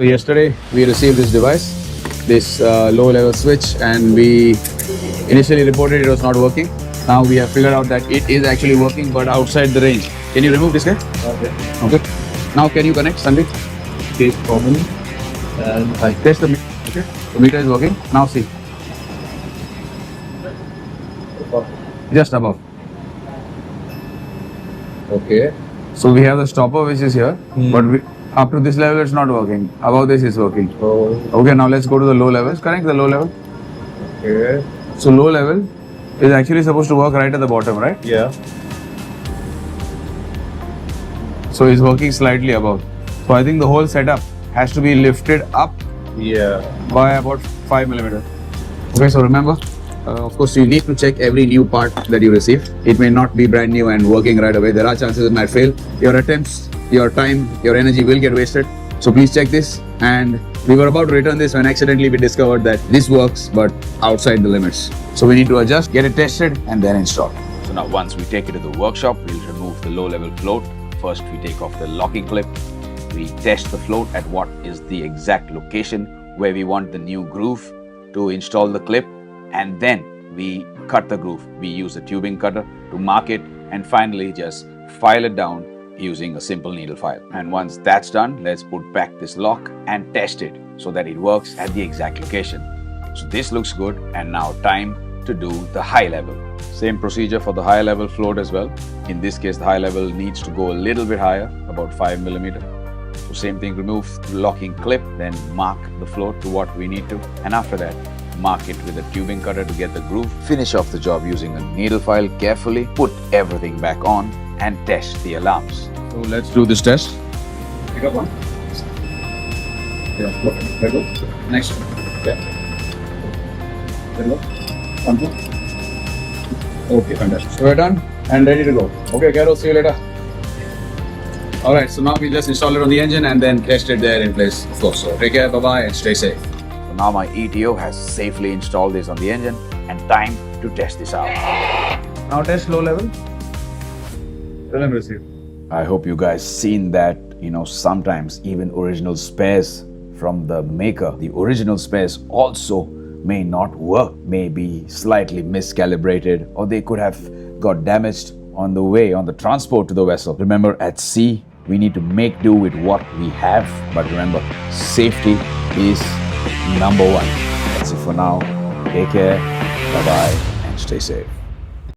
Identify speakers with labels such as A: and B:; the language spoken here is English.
A: Yesterday we received this device, this low level switch, and we initially reported it was not working. Now we have figured out that it is actually working but outside the range. Can you remove this guy? Okay. Now can you connect, Sandeep?
B: Case common and I
A: Test the meter. Okay. The meter is working. Now see. Just above.
B: okay.
A: So we have the stopper which is here, but up to this level it's not working. Above this is working.
B: So
A: Okay, now let's go to the low levels. Connect the low level.
B: okay.
A: So low level is actually supposed to work right at the bottom, right?
B: Yeah.
A: So it's working slightly above. So I think the whole setup has to be lifted up
B: Yeah.
A: by about 5 millimeters. Okay, so remember, of course, you need to check every new part that you receive. It may not be brand new and working right away. There are chances it might fail. Your attempts, your time, your energy will get wasted. So please check this. And we were about to return this when accidentally we discovered that this works, but outside the limits. So we need to adjust, get it tested, and then install.
C: So now once we take it to the workshop, we'll remove the low-level float. First, we take off the locking clip. We test the float at what is the exact location where we want the new groove to install the clip, and then we cut the groove. We use a tubing cutter to mark it, and finally just file it down using a simple needle file. And once that's done, let's put back this lock and test it so that it works at the exact location. So this looks good, and now time to do the high level. Same procedure for the high level float as well. In this case, the high level needs to go a little bit higher, about 5 millimeters. So same thing, remove the locking clip, then mark the float to what we need to. And after that, mark it with a tubing cutter to get the groove. Finish off the job using a needle file carefully, put everything back on and test the alarms.
A: So let's do this test.
B: Pick up one. Yeah. Okay. There go.
A: Next.
B: Yeah. There go. One more. Okay, fantastic.
A: So we're done and ready to go. Okay, Carol, see you later. Alright, so now we just install it on the engine and then test it there in place, of course. So take care, bye-bye, and stay safe.
C: So now my ETO has safely installed this on the engine, and time to test this out.
A: Now test low level. Tell him receive.
C: I hope you guys seen that, sometimes even original spares from the maker, the original spares also may not work, may be slightly miscalibrated, or they could have got damaged on the way, on the transport to the vessel. Remember, at sea, we need to make do with what we have. But remember, safety is number one. That's it for now. Take care, bye-bye, and stay safe.